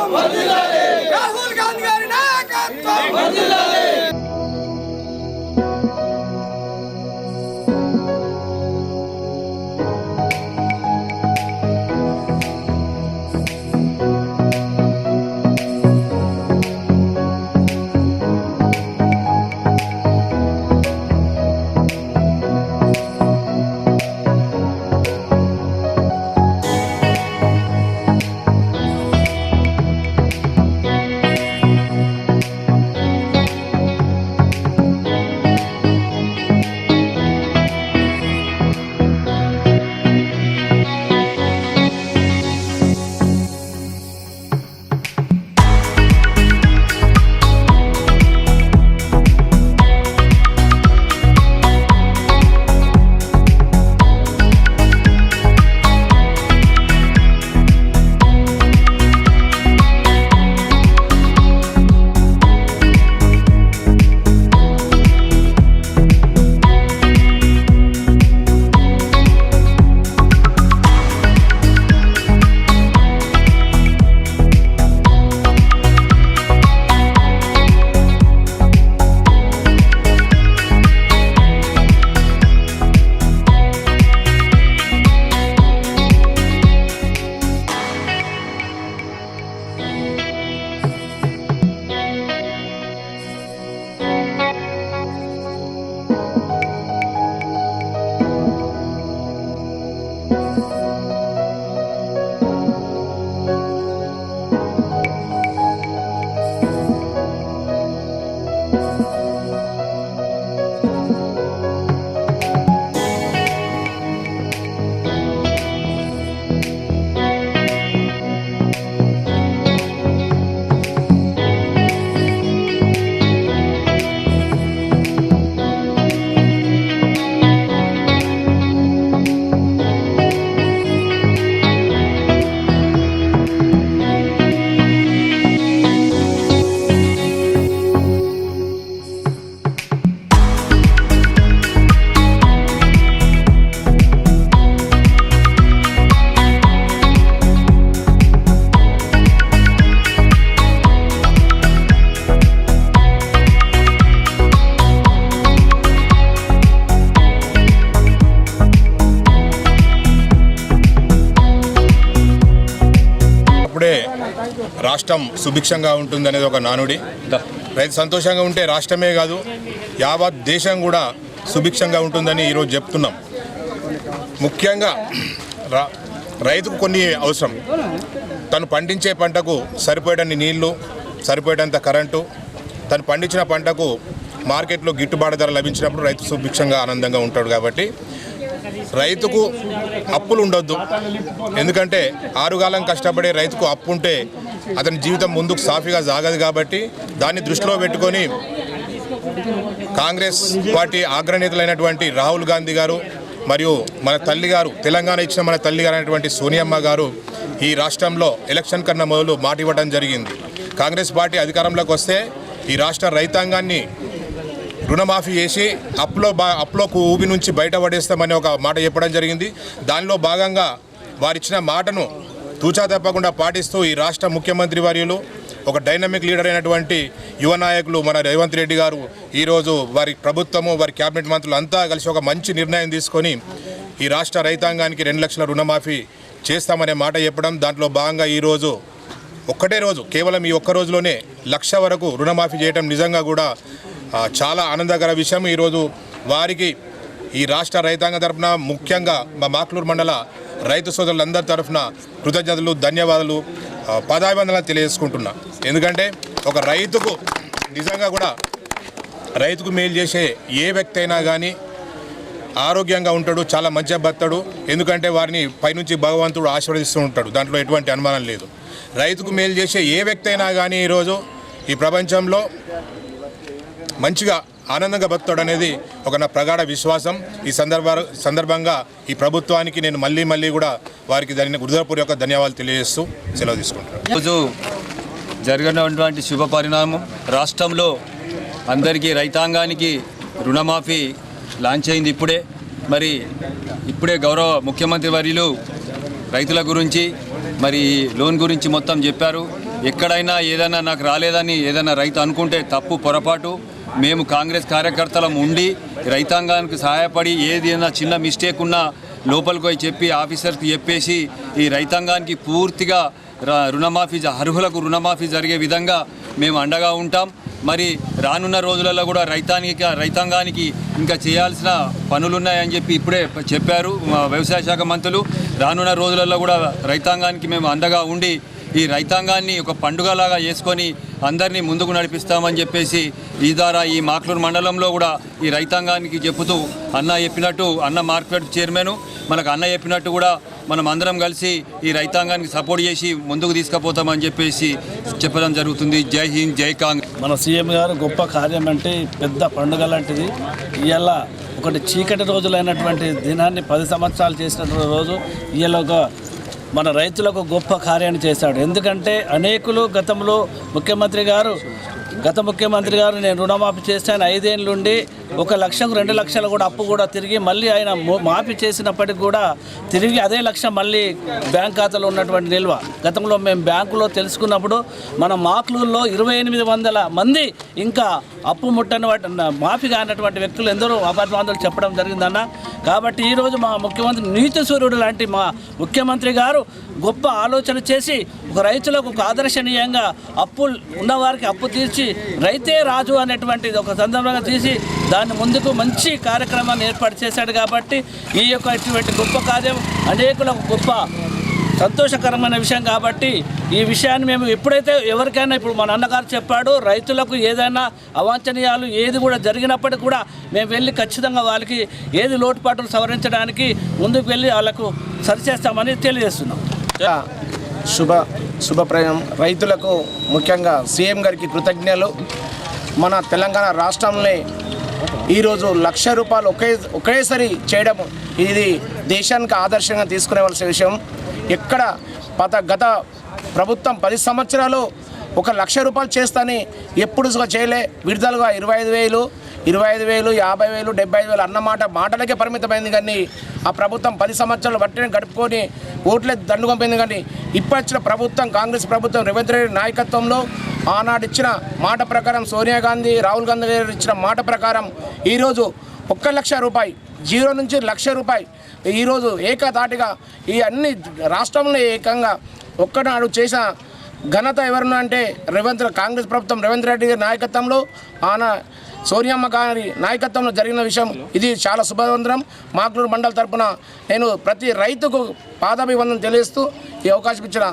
రాహుల్ గాంధీ గారి నాయకత్వం రాష్ట్రం సుభిక్షంగా ఉంటుందనేది ఒక నానుడి. రైతు సంతోషంగా ఉంటే రాష్ట్రమే కాదు యావత్ దేశం కూడా సుభిక్షంగా ఉంటుందని ఈరోజు చెప్తున్నాం. ముఖ్యంగా రైతుకు కొన్ని అవసరం. తను పండించే పంటకు సరిపోయేటన్ని నీళ్లు, సరిపోయేటంత కరెంటు, తను పండించిన పంటకు మార్కెట్లో గిట్టుబాటు ధర లభించినప్పుడు రైతు సుభిక్షంగా ఆనందంగా ఉంటాడు. కాబట్టి రైతుకు అప్పులు ఉండొద్దు. ఎందుకంటే ఆరుగాలం కష్టపడే రైతుకు అప్పు ఉంటే అతని జీవితం ముందుకు సాఫీగా సాగదు. కాబట్టి దాన్ని దృష్టిలో పెట్టుకొని కాంగ్రెస్ పార్టీ అగ్రనేతలైనటువంటి రాహుల్ గాంధీ గారు మరియు మన తల్లి గారు, తెలంగాణ ఇచ్చిన మన తల్లి గారు అయినటువంటి సోనియమ్మ గారు ఈ రాష్ట్రంలో ఎలక్షన్ కన్నా మొదలు మాట ఇవ్వడం జరిగింది. కాంగ్రెస్ పార్టీ అధికారంలోకి వస్తే ఈ రాష్ట్ర రైతాంగాన్ని రుణమాఫీ చేసి అప్పులో ఊబి నుంచి బయటపడేస్తామని ఒక మాట చెప్పడం జరిగింది. దానిలో భాగంగా వారిచ్చిన మాటను తూచా తప్పకుండా పాటిస్తూ ఈ రాష్ట్ర ముఖ్యమంత్రి వర్యులు, ఒక డైనమిక్ లీడర్ అయినటువంటి యువ నాయకులు మన రేవంత్ రెడ్డి గారు ఈరోజు వారి ప్రభుత్వము, వారి క్యాబినెట్ మంత్రులు అంతా కలిసి ఒక మంచి నిర్ణయం తీసుకొని ఈ రాష్ట్ర రైతాంగానికి 2 లక్షల రుణమాఫీ చేస్తామనే మాట చెప్పడం. దాంట్లో భాగంగా ఈరోజు ఒక్కటే రోజు, కేవలం ఈ ఒక్క రోజులోనే 1 లక్ష వరకు రుణమాఫీ చేయడం నిజంగా కూడా చాలా ఆనందకర విషయం. ఈరోజు వారికి ఈ రాష్ట్ర రైతాంగ తరఫున, ముఖ్యంగా మా మాక్లూరు మండల రైతు సోదరులందరి తరఫున కృతజ్ఞతలు, ధన్యవాదాలు, పాదాభివందనాలు తెలియజేసుకుంటున్నా. ఎందుకంటే ఒక రైతుకు నిజంగా కూడా రైతుకు మేలు చేసే ఏ వ్యక్తి అయినా కానీ ఆరోగ్యంగా ఉంటాడు, చాలా మంచిగా బతాడు. ఎందుకంటే వారిని పైనుంచి భగవంతుడు ఆశీర్వదిస్తూ ఉంటాడు, దాంట్లో ఎటువంటి అనుమానం లేదు. రైతుకు మేలు చేసే ఏ వ్యక్తి అయినా కానీ ఈరోజు ఈ ప్రపంచంలో మంచిగా ఆనందంగా బతాడనేది ఒక నా ప్రగాఢ విశ్వాసం. ఈ సందర్భంగా ఈ ప్రభుత్వానికి నేను మళ్ళీ కూడా వారికి దాని హృదయపూర్వక ధన్యవాదాలు తెలియజేస్తూ సెలవు తీసుకుంటున్నాను. ఈరోజు జరిగినటువంటి శుభ పరిణామం, రాష్ట్రంలో అందరికీ రైతాంగానికి రుణమాఫీ లాంచ్ అయింది. ఇప్పుడే గౌరవ ముఖ్యమంత్రి వర్యులు రైతుల గురించి, మరి లోన్ గురించి మొత్తం చెప్పారు. ఎక్కడైనా ఏదైనా నాకు రాలేదని ఏదైనా రైతు అనుకుంటే తప్పు, పొరపాటు. మేము కాంగ్రెస్ కార్యకర్తలం ఉండి రైతాంగానికి సహాయపడి ఏదైనా చిన్న మిస్టేక్ ఉన్నా లోపలికి పోయి చెప్పి ఆఫీసర్కి చెప్పేసి ఈ రైతాంగానికి పూర్తిగా రుణమాఫీ అర్హులకు రుణమాఫీ జరిగే విధంగా మేము అండగా ఉంటాం. మరి రానున్న రోజులలో కూడా రైతాంగానికి ఇంకా చేయాల్సిన పనులున్నాయని చెప్పి ఇప్పుడే చెప్పారు మా వ్యవసాయ శాఖ మంత్రులు. రానున్న రోజులలో కూడా రైతాంగానికి మేము అండగా ఉండి ఈ రైతాంగాన్ని ఒక పండుగలాగా చేసుకొని అందరినీ ముందుకు నడిపిస్తామని చెప్పేసి ఈ ద్వారా ఈ మాక్లూరు మండలంలో కూడా ఈ రైతాంగానికి చెబుతూ అన్న చెప్పినట్టు, అన్న మార్కెట్ చైర్మన్ మనకు అన్న చెప్పినట్టు కూడా మనం అందరం కలిసి ఈ రైతాంగానికి సపోర్ట్ చేసి ముందుకు తీసుకుపోతామని చెప్పేసి చెప్పడం జరుగుతుంది. జై హింద్, జై కాంగ్రెస్. మన సీఎం గారు గొప్ప కార్యం అంటే పెద్ద పండుగ లాంటిది. ఇవాళ ఒకటి చీకటి రోజులైనటువంటి దినాన్ని 10 సంవత్సరాలు చేసినటువంటి రోజు ఇవాళ ఒక మన రైతులకు గొప్ప కార్యాన్ని చేశాడు. ఎందుకంటే అనేకులు గతంలో గత ముఖ్యమంత్రి గారు నేను రుణమాఫీ చేశాను 5 ఏళ్ళ నుండి 1 లక్షకు 2 లక్షలు కూడా అప్పు కూడా తిరిగి మళ్ళీ ఆయన మాఫీ చేసినప్పటికి కూడా తిరిగి అదే లక్ష మళ్ళీ బ్యాంక్ ఖాతాలో ఉన్నటువంటి నిల్వ. గతంలో మేము బ్యాంకులో తెలుసుకున్నప్పుడు మన మాక్లూరులో 2800 మంది ఇంకా అప్పు ముట్టని మాఫీ కానటువంటి వ్యక్తులు ఎందరో అపార్ట్మెంట్లు చెప్పడం జరిగిందన్న. కాబట్టి ఈరోజు మా ముఖ్యమంత్రి నీతి సూర్యుడు లాంటి మా ముఖ్యమంత్రి గారు గొప్ప ఆలోచన చేసి ఒక రైతులకు ఒక ఆదర్శనీయంగా అప్పు ఉన్నవారికి అప్పు తీర్చి రైతే రాజు అనేటువంటిది ఒక సందర్భంగా తీసి దాన్ని ముందుకు మంచి కార్యక్రమాన్ని ఏర్పాటు చేశాడు. కాబట్టి ఈ యొక్క ఇటువంటి గొప్ప కార్యం అనేకులకు గొప్ప సంతోషకరమైన విషయం. కాబట్టి ఈ విషయాన్ని మేము ఎప్పుడైతే ఎవరికైనా ఇప్పుడు మన అన్నగారు చెప్పాడు, రైతులకు ఏదైనా అవాంఛనీయాలు ఏది కూడా జరిగినప్పటికీ కూడా మేము వెళ్ళి ఖచ్చితంగా వాళ్ళకి ఏది లోటుపాట్లు సవరించడానికి ముందుకు వెళ్ళి వాళ్ళకు సరిచేస్తామని తెలియజేస్తున్నాం. శుభప్రయం రైతులకు ముఖ్యంగా సీఎం గారికి కృతజ్ఞతలు. మన తెలంగాణ రాష్ట్రంలో ఈరోజు ₹1,00,000 ఒకేసారి చేయడం ఇది దేశానికి ఆదర్శంగా తీసుకునేవలసిన విషయం. ఎక్కడ గత ప్రభుత్వం 10 సంవత్సరాలు ₹1,00,000 చేస్తాని ఎప్పుడు చేయలే. విడుదలగా 25,000, 50,000, 70,000 అన్నమాట మాటలకే పరిమితమైంది. కానీ ఆ ప్రభుత్వం 10 సంవత్సరాలు బట్టిని గడుపుకొని ఓట్లే దండు పంపింది. కానీ ఇప్పటిచ్చిన ప్రభుత్వం కాంగ్రెస్ ప్రభుత్వం రేవంత్ రెడ్డి నాయకత్వంలో ఆనాడు ఇచ్చిన మాట ప్రకారం సోనియా గాంధీ, రాహుల్ గాంధీ గారు ఇచ్చిన మాట ప్రకారం ఈరోజు ₹1,00,000 జీరో నుంచి ₹1,00,000 ఈరోజు ఏకధాటిగా ఈ అన్ని రాష్ట్రంలో ఏకంగా ఒక్కనాడు చేసిన ఘనత ఎవరన్నా అంటే కాంగ్రెస్ ప్రభుత్వం రేవంత్ రెడ్డి గారి నాయకత్వంలో సోనియమ్మ గారి నాయకత్వంలో జరిగిన విషయం. ఇది చాలా శుభవంతరం. మాక్లూరు మండల తరపున నేను ప్రతి రైతుకు పాదాభివందనం తెలియజేస్తూ ఈ అవకాశం ఇచ్చిన